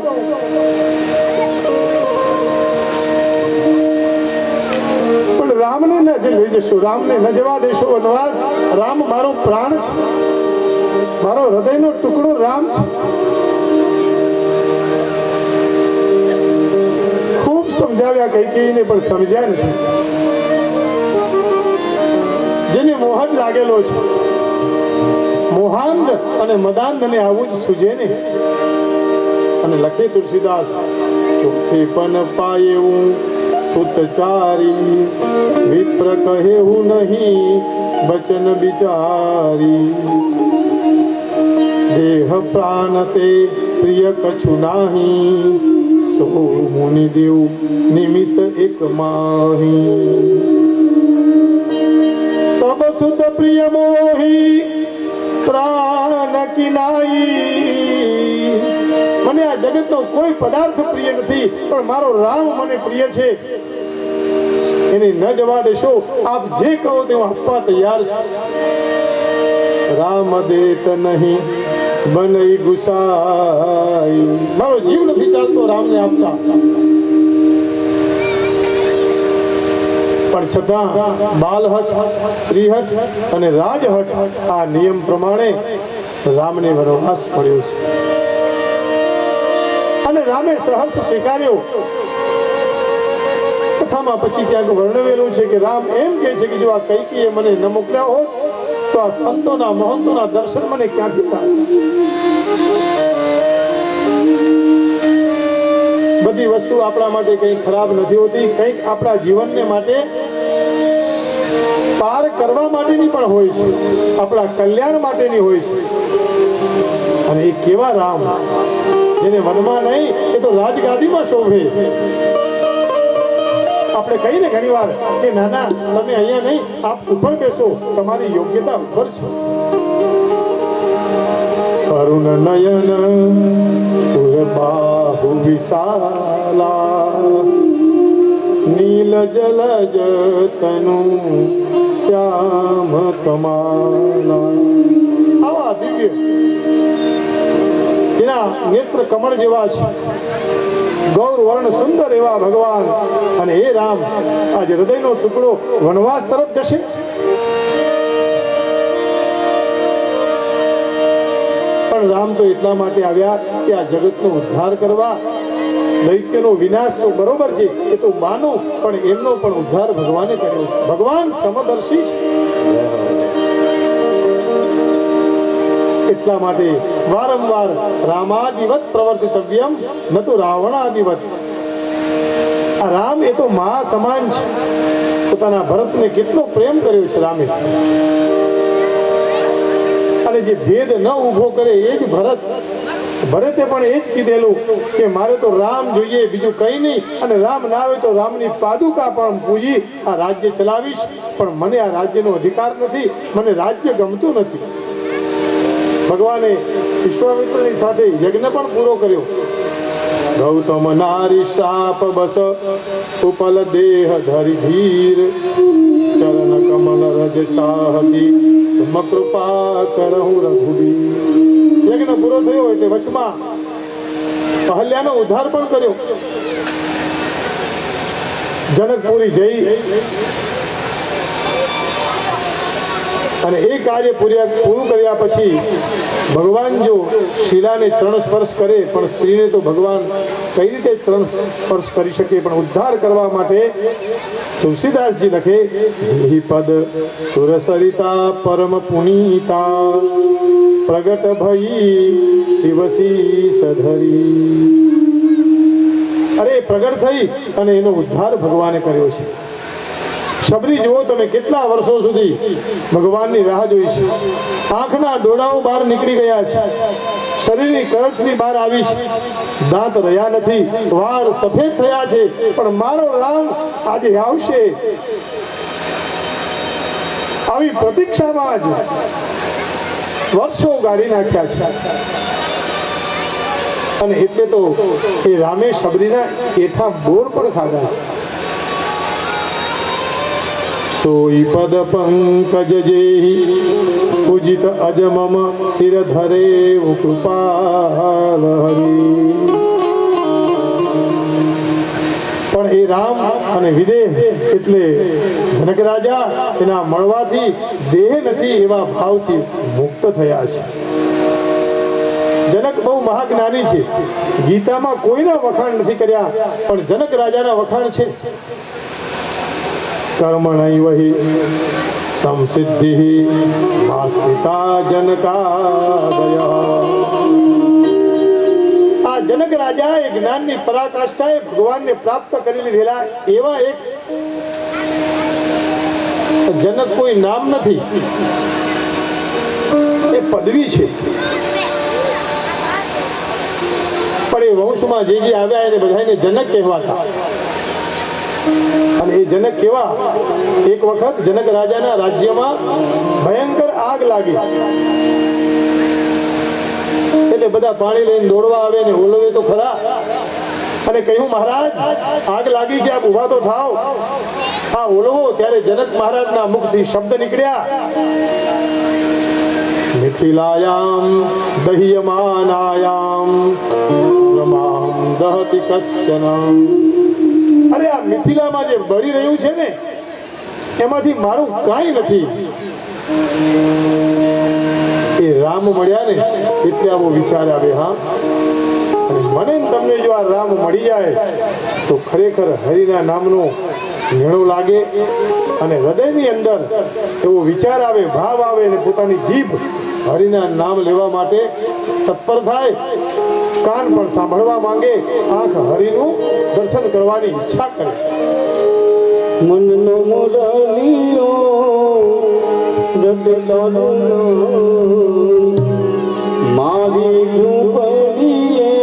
પણ રામને ન લઈ જશો, રામને ન જવા દેશો વનવાસ. રામ મારો પ્રાણ છે, મારો હૃદયનો ટુકડો રામ છે. ખૂબ સમજાવ્યા કૈકેયીને, પણ સમજ્યા નથી. જેને મોહન લાગેલો છે, મોહાંધ અને મદાંધને આવું જ સૂજે ને. અને લખે તુલસીદાસ, ચોખ્ખે પણ પાયેવું સુતચારી, વિપ્ર કહેવું નહીં બચન બિચારી. દેહ પ્રાણ તે પ્રિય કછુ નાહી, સો મુનિ દેવ નિમિષ એક માહી. સબ સુત પ્રિય મોહી પ્રાણ કિનાઈ. મને આ જગતનો કોઈ પદાર્થ પ્રિય નથી, પણ મારો રામ મને પ્રિય છે. એને ન જવા દેશો, આપ જે કહો તે હું આપવા તૈયાર છું. રામ દેત નહીં બનઈ ગુસાઈ. મારો જીવ નથી ચાલતો રામને આપતા, પણ છતાં બાલહઠ, સ્ત્રીહઠ અને રાજહઠ આ નિયમ પ્રમાણે રામને વનવાસ મળ્યો છે. અને રામે સહર્ષ સ્વીકાર્યો. કથામાં પછી ક્યાંક વર્ણવેલું છે કે રામ એમ કહે છે કે જો આ કૈકેયીએ મને ન મોકલ્યા હોત તો આ સંતોના મહંતોના દર્શન મને ક્યાંથી થાય. બધી વસ્તુ આપણા માટે કંઈ ખરાબ નથી હોતી, કંઈક આપણા જીવનને માટે પાર કરવા માટેની પણ હોય છે, આપણા કલ્યાણ માટેની હોય છે. અને એ કેવા રામ, જેને વનમાં નહીં એ તો રાજગાદીમાં શોભે. આપણે કહીને ઘણી વાર કે નાના તમે અહીંયા નહીં, આપ ઉપર બેસો, તમારી યોગ્યતા ઉપર છે. કરુણ નયન સુર બાહુ વિશાલા, નીલ જલજ તનુ શ્યામ કમાલા. આવા દિવ્ય, જેના નેત્ર કમળ જેવા છે, ગૌર વર્ણ સુંદર એવા ભગવાન. અને એ રામ આજ હૃદયનો ટુકડો વનવાસ તરફ જશે. પણ રામ તો એટલા માટે આવ્યા કે આ જગતનો ઉદ્ધાર કરવા. દૈત્યનો વિનાશ તો બરોબર છે, એ તો માનું, પણ એમનો પણ ઉદ્ધાર ભગવાને કર્યો. ભગવાન સમદર્શી છે. એટલા માટે વારંવાર રામાદિવત પ્રવર્તિતવ્યમ ન તો રાવણાદિવત. આ રામ એ તો મહા સમાન છે. પોતાના ભરતને કેટલો પ્રેમ કર્યો છે રામે. અને જે ભેદ ન ઊભો કરે એ જ ભરત. ભરતે પણ એ જ કીધેલું કે મારે તો રામ જોઈએ, બીજું કંઈ નહીં. અને રામ ના આવે તો રામની પાદુકા પણ પૂજી આ રાજ્ય ચલાવીશ, પણ મને આ રાજ્યનો અધિકાર નથી, મને રાજ્ય ગમતું નથી. ભગવાને વિશ્વામિત્રની સાથે યજ્ઞ પણ પૂરો કર્યો. ગૌતમ નારી શાપ બસ ઉપલ દેહ ધરી ધીર, ચરણ કમલ રજ ચાહતી કૃપા કરહું રઘુબીર. યજ્ઞ પૂરો થયો એટલે વચમાં અહલ્યાનો ઉદ્ધાર પણ કર્યો. જનકપુરી જઈ અને એ કાર્ય પૂરું કર્યા પછી ભગવાન જો શીલાને ચરણ સ્પર્શ કરે, પણ સ્ત્રીને તો ભગવાન કઈ રીતે ચરણ સ્પર્શ કરી શકે? પણ ઉદ્ધાર કરવા માટે તુલસીદાસજી લખે, જેહી પદ સુરસરિતા પરમ પુનીતા પ્રગટ ભઈ શિવસી સધરી. અરે પ્રગટ થઈ અને એનો ઉદ્ધાર ભગવાને કર્યો છે. શબરી જુઓ તમે, કેટલા વર્ષો સુધી ભગવાનની રાહ જોઈ છે. આંખના ડોળાઓ બહાર નીકળી ગયા છે, શરીરની કરચલી બહાર આવી છે, દાંત રહ્યા નથી, વાળ સફેદ થયા છે, પણ મારો રામ આજે આવશે આવી પ્રતીક્ષામાં જ વર્ષો ગાળી નાખ્યા છે. અને એટલે તો એ રામે શબરીના એઠા બોર પણ ખાધા છે. સોઈ પદ પંકજ જેહી પૂજિત અજમમ શિર ધરે કૃપાલ હરી. પણ એ રામ અને વિદેહ એટલે જનક રાજા એના મળવાથી દેહ નથી એવા ભાવથી મુક્ત થયા છે. જનક બહુ મહાજ્ઞાની છે, ગીતામાં કોઈના વખાણ નથી કર્યા, પણ જનક રાજાના વખાણ છે. કર્મણૈવ હિ સંસિદ્ધિ આસ્થિતા જનકાદય. આ જનક રાજા એ જ્ઞાનની પરાકાષ્ઠાએ ભગવાનને પ્રાપ્ત કરી લીધેલા એવા એક જનક કોઈ નામ નથી, એ પદવી છે. પણ એ વંશમાં જે આવ્યા એને બધાને જનક કહેવાતા. અને એ જનક કેવા, એક વખત જનક રાજાના રાજ્યમાં ભયંકર આગ લાગી, એટલે બધા પાણી લઈને દોડવા આવે ને ઓલવે તો ખરા. અને કહ્યું, મહારાજ આગ લાગી છે, આપ ઉભા તો થાવ, આ ઓલવો. ત્યારે જનક મહારાજના મુખથી શબ્દ નીકળ્યા, મિથિલાયામ દહ્યમાનાયામ રમામ દહતિ કશ્ચન. અરે આ મિથિલામાં જે બળી રહ્યું છે ને, એમાંથી મારું કાંઈ નથી. એ રામ મળ્યા ને એટલે આવો વિચાર આવે. હા, અને મને તમને જો આ રામ મળી જાય તો ખરેખર હરિના નામનો મેળો લાગે અને હૃદયની અંદર એવો વિચાર આવે, ભાવ આવે, અને પોતાની જીભ હરિના નામ લેવા માટે તત્પર થાય, કાન પણ સાંભળવા માંગે, આંખ હરિનું દર્શન કરવાની ઈચ્છા કરે. મનનો મુરલિયો રટલો મારી ઝૂંપડીએ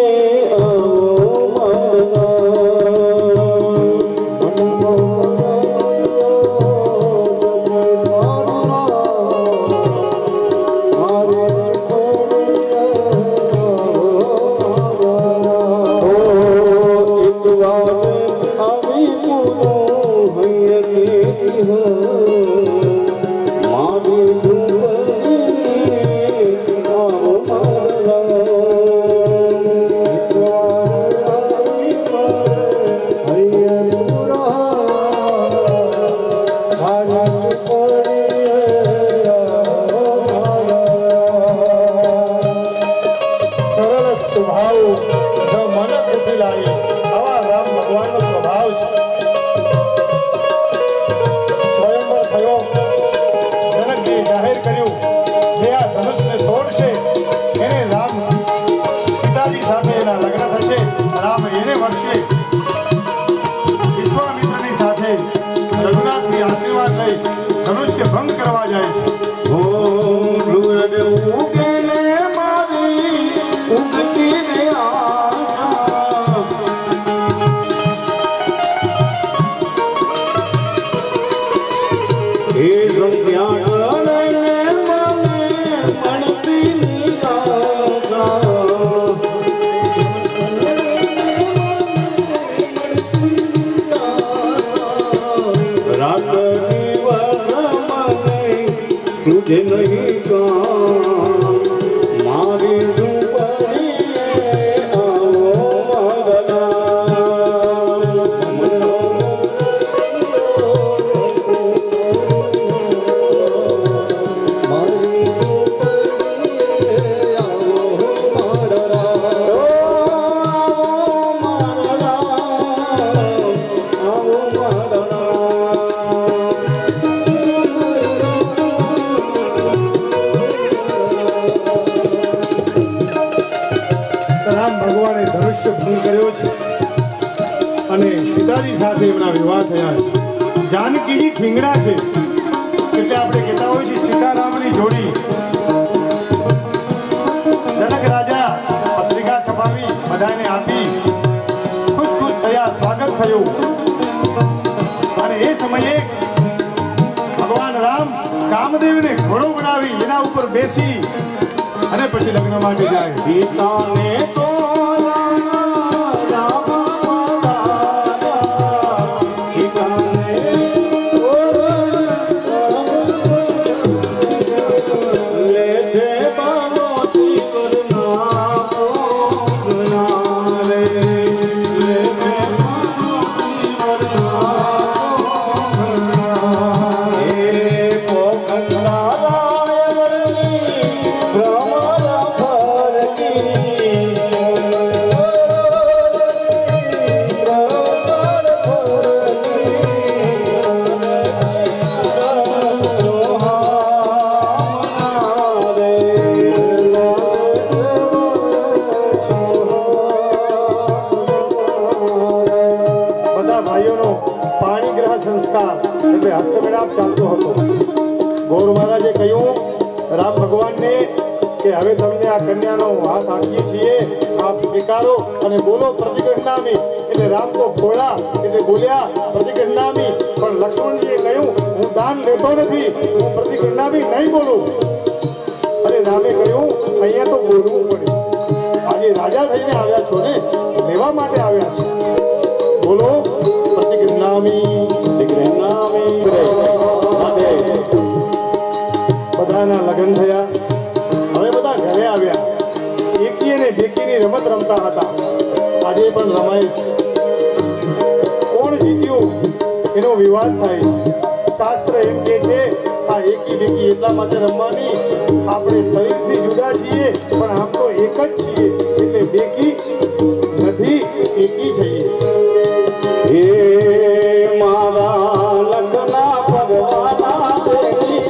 तुझे नहीं काम मारी ઝૂંપડીએ આવો સાથે એમના વિવાહ થયા છે. જાનકીજી ઠીંગણા છે એટલે આપણે કહેતા હોય છે સીતારામની જોડી. જનક રાજા પત્રિકા છપાવી બધાને આપી, ખુશ ખુશ થયા, સ્વાગત થયું. અને એ સમયે ભગવાન રામ કામદેવને ઘોડો બનાવી એના ઉપર બેસી અને પછી લગ્ન માટે જાય. સીતાને તો સંસ્કાર એટલે હસ્તમેળાપ ચાલતો હતો. ગૌર મહારાજે કહ્યું રામ ભગવાનને કે હવે તમને આ કન્યાનો હાથ આપીએ છીએ, આપ સ્વીકારો અને બોલો પ્રતિગૃહનામી. એટલે રામ તો ભોળા એટલે બોલ્યા પ્રતિગૃહનામી, પણ લક્ષ્મણજીએ કહ્યું હું દાન લેતો નથી, હું પ્રતિગૃહનામી નહીં બોલું. અને રામે કહ્યું અહીંયા તો બોલવું પડે, આજે રાજા થઈને આવ્યા છો ને, લેવા માટે આવ્યા છો, બોલો પ્રતિગૃહનામી. બધાના લગ્ન થયા. હવે બધા ઘરે આવ્યા. એકી અને બેકીની રમત રમતા હતા, આજે પણ રમાય છે. કોણ જીત્યું એનો વિવાદ થાય. શાસ્ત્ર એમ કહે છે આ એકી બેકી એટલા માટે રમવાની, આપણે શરીરથી જુદા છીએ પણ આમ તો એક જ છીએ, એટલે બેકી નથી એકી છીએ. હે મારા લગ્ના પરવાના દેખી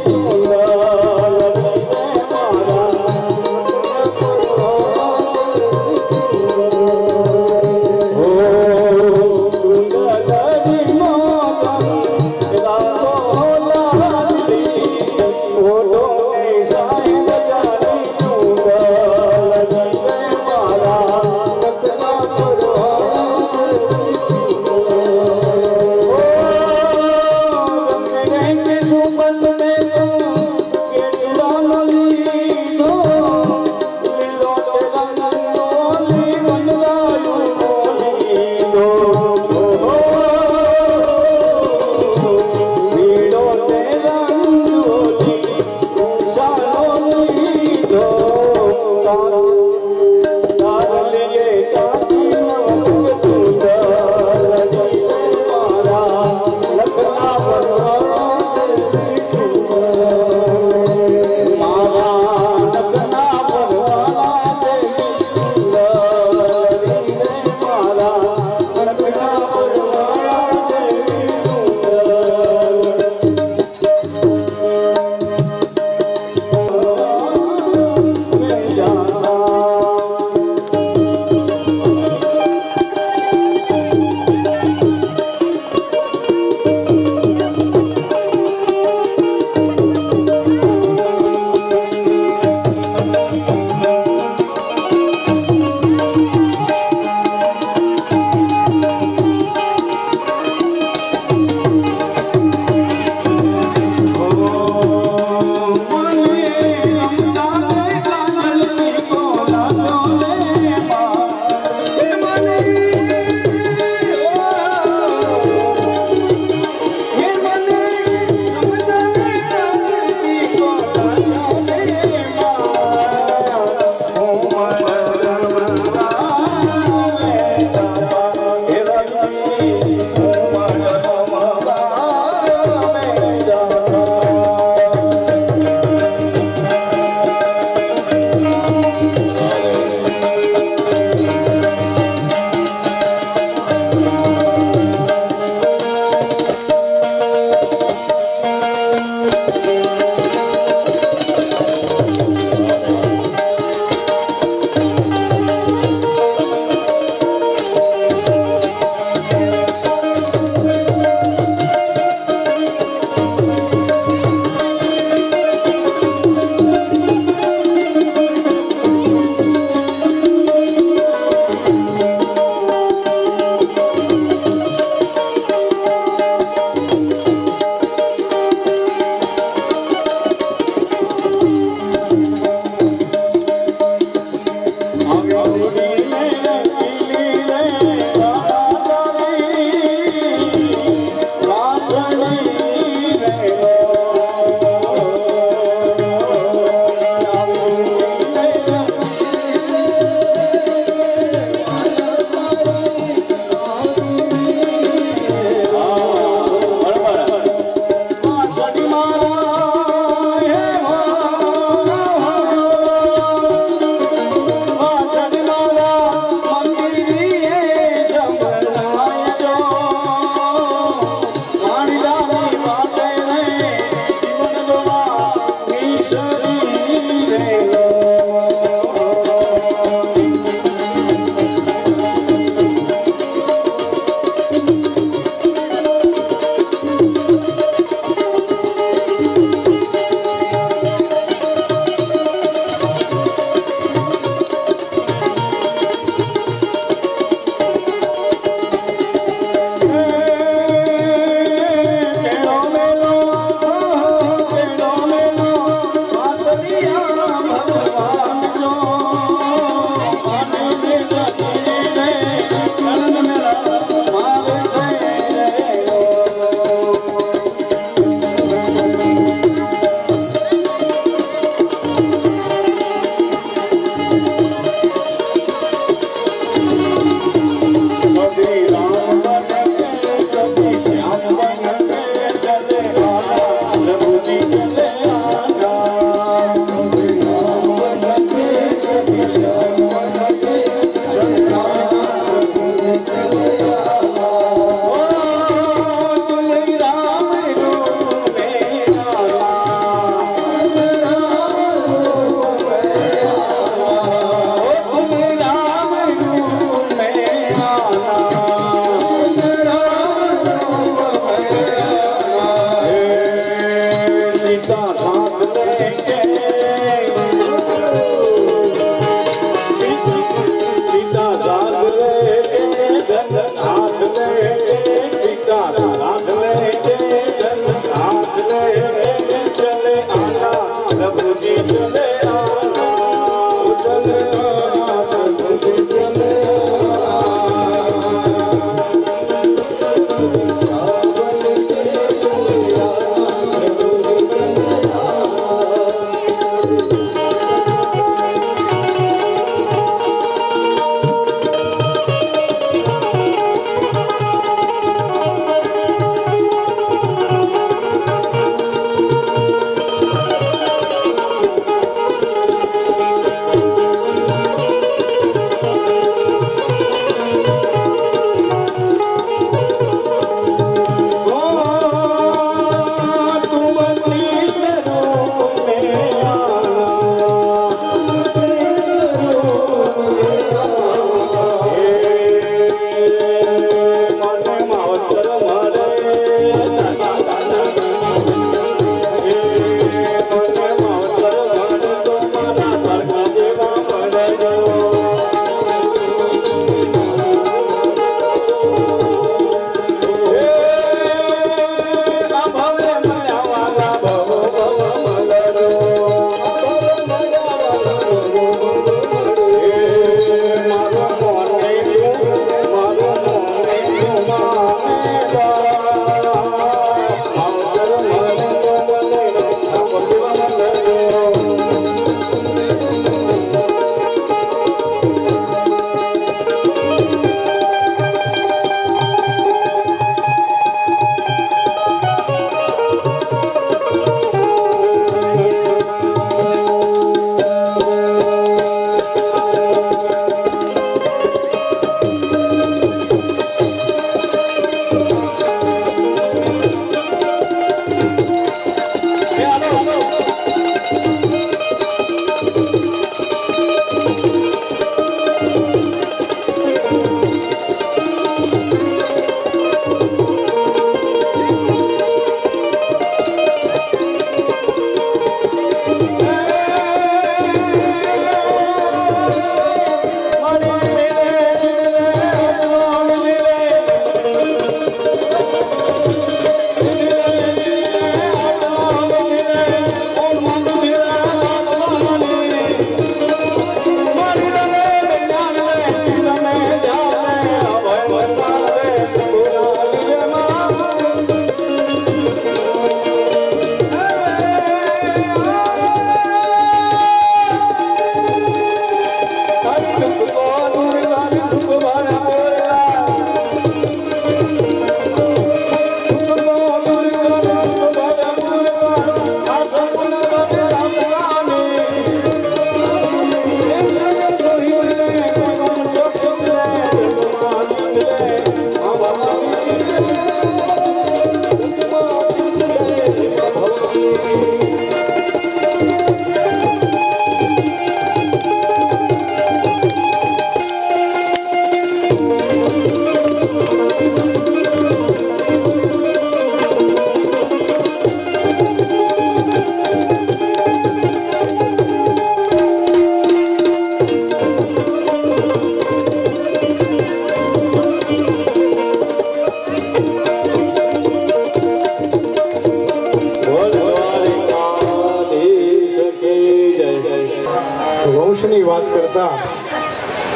વાત કરતા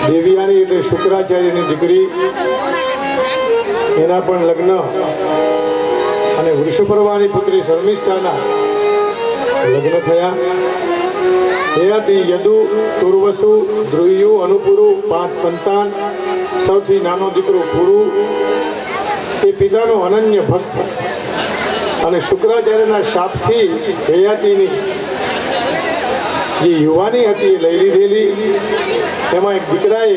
દેવિયાની એટલે શુક્રાચાર્યની દીકરી એના પણ લગ્ન અને વૃષભર્વાની પુત્રી શર્મિષ્ઠાના લગ્ન થયા. એયાથી યદુ, તુર્વસુ, ધ્રુયુ, અનુપુરુ 5 સંતાન. સૌથી નાનો દીકરો પુરુ એ પિતાનો અનન્ય ભક્ત અને શુક્રાચાર્યના શાપથી હયાતીની જે યુવાની હતી એ લઈ લીધેલી. એમાં એક દીકરાએ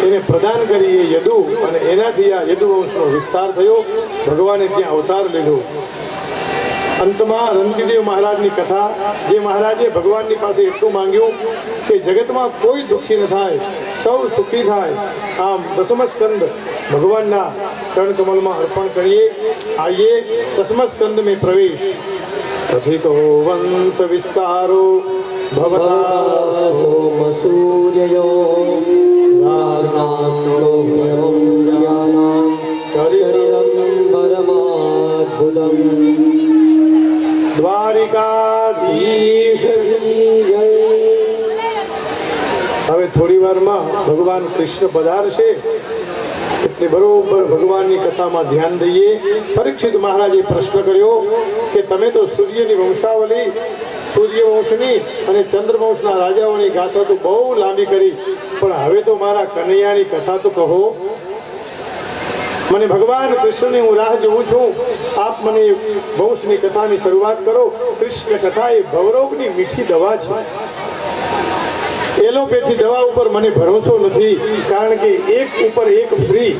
એને પ્રદાન કરી એ યદુ અને એનાથી આ યદુવંશનો વિસ્તાર થયો. ભગવાને ત્યાં અવતાર લીધો. અંતમાં રણજીદેવ મહારાજની કથા, જે મહારાજે ભગવાનની પાસે એટલું માંગ્યું કે જગતમાં કોઈ દુઃખી ન થાય, સૌ સુખી થાય. આમ દસમ સ્કંદ ભગવાનના ચરણ કમલમાં અર્પણ કરીએ. આઈએ દસમ સ્કંદ में प्रवेश. कथितो वंश विस्तारो भवता सोम सूर्यो राग्नां चरितं परमाद्भुतम् દ્વારિકાધીશ. હવે થોડી વારમાં ભગવાન કૃષ્ણ પધારશે એટલે બરોબર ભગવાનની કથામાં ધ્યાન દઈએ. પરીક્ષિત મહારાજે પ્રશ્ન કર્યો કે તમે તો સૂર્યની વંશાવલી, સૂર્યવંશની અને ચંદ્રવંશના રાજાઓની ગાથા તો બહુ લાંબી કરી, પણ હવે તો મારા કનૈયાની કથા તો કહો. મને ભગવાન કૃષ્ણની હું રાહ જોઉં છું. આપ મને વંશની કથાની શરૂઆત કરો. કૃષ્ણ કથા એ ભવરોગની મીઠી દવા છે. એલોપેથી દવા ઉપર મને ભરોસો નથી, કારણ કે એક ઉપર એક ફ્રી.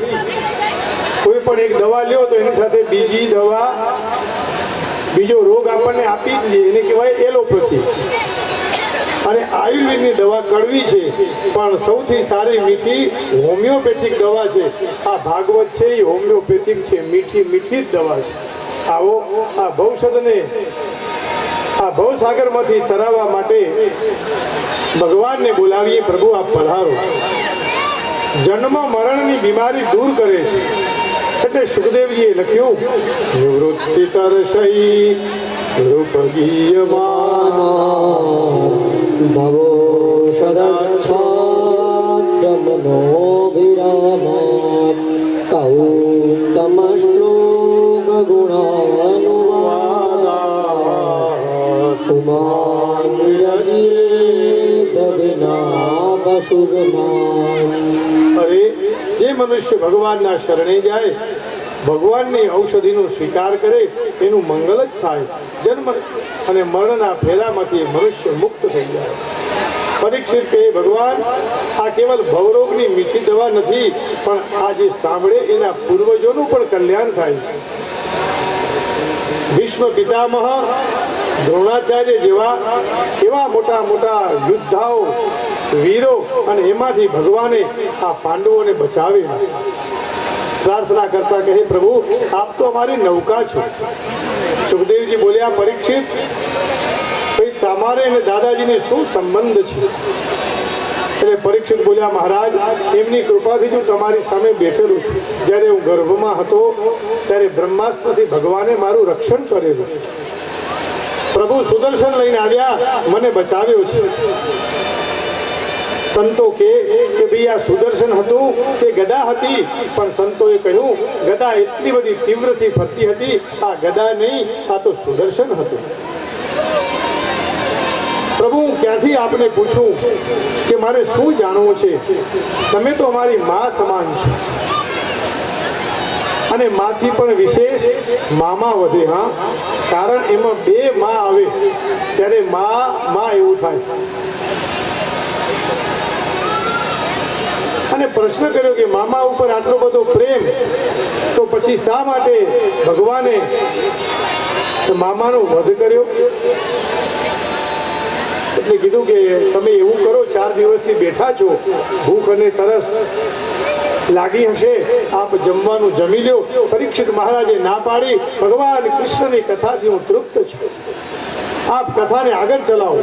કોઈ પણ એક દવા લ્યો તો એની સાથે બીજી દવા, બીજો રોગ આપણને આપી જ દે, એને કહેવાય એલોપેથી. અને આયુર્વેદની દવા કડવી છે, પણ સૌથી સારી મીઠી હોમિયોપેથિક દવા છે. આ ભાગવત છે એ હોમિયોપેથિક છે, મીઠી મીઠી જ દવા છે. આવો આ ભવસદને આ ભવસાગરમાંથી તરાવવા માટે ભગવાનને બોલાવીએ. પ્રભુ આપ પધારો. જન્મ મરણની બીમારી દૂર કરે છે. એટલે સુખદેવજીએ લખ્યું, નિવૃત્તિ તરસઈ રૂપગીયમાન ભવો સદચ્છાદ્રમનો વિરામાત કૌતમશ્લોક ગુણાનુવાદાત પુમાન વિરજેત વિનાપશુગમાન. અરે જે મનુષ્ય ભગવાનના શરણે જાય, ભગવાનની ઔષધિનો સ્વીકાર કરે, એનું મંગલ જ થાય. જન્મ અને મરણના ફેરામાંથી મનુષ્ય મુક્ત થઈ જાય. પરીક્ષિત કહે, ભગવાન આ કેવલ ભવરોગની મીઠી દવા નથી, પણ આ જે સાંભળે એના પૂર્વજોનું પણ કલ્યાણ થાય છે. ભીષ્મ પિતામહ, દ્રોણાચાર્ય જેવા એવા મોટા મોટા યોદ્ધાઓ, વીરો, અને એમાંથી ભગવાને આ પાંડવોને બચાવેલા. પ્રાર્થના કરતા કહે, પ્રભુ આપ તો અમારી નૌકા છો. સુખદેવજી બોલ્યા, પરીક્ષિત ભાઈ તમારે અને દાદાજીને શું સંબંધ છે? એટલે પરીક્ષિત બોલ્યા, મહારાજ એમની કૃપાથી હું તમારી સામે બેઠેલું છું. જ્યારે હું ગર્ભમાં હતો ત્યારે બ્રહ્માસ્ત્રથી ભગવાને મારું રક્ષણ કરેલું. પ્રભુ સુદર્શન લઈને આવ્યા, મને બચાવ્યો છે. સંતો કે ભાઈ આ સુદર્શન હતું તે ગદા હતી, પણ સંતોએ કહ્યું ગદા એટલી બધી તીવ્રથી ફરતી હતી, આ ગદા નહીં, આ તો સુદર્શન હતું. પ્રભુ હું ક્યાંથી આપને પૂછું કે મારે શું જાણવું છે? તમે તો અમારી મા સમાન છો, અને માથી પણ વિશેષ મામા વધે. હા, કારણ એમાં બે મા આવે ત્યારે મા એવું થાય. અને પ્રશ્ન કર્યો કે મામા ઉપર આટલો બધો પ્રેમ, તો પછી શા માટે ભગવાને મામાનો વધ કર્યો? એટલે કીધું કે તમે એવું કરો, 4 દિવસથી બેઠા છો, ભૂખ અને તરસ લાગી હશે, આપ જમવાનું જમી લો. પરીક્ષિત મહારાજે ના પાડી. ભગવાન કૃષ્ણની કથાથી હું તૃપ્ત છું, આપ કથાને આગળ ચલાવો.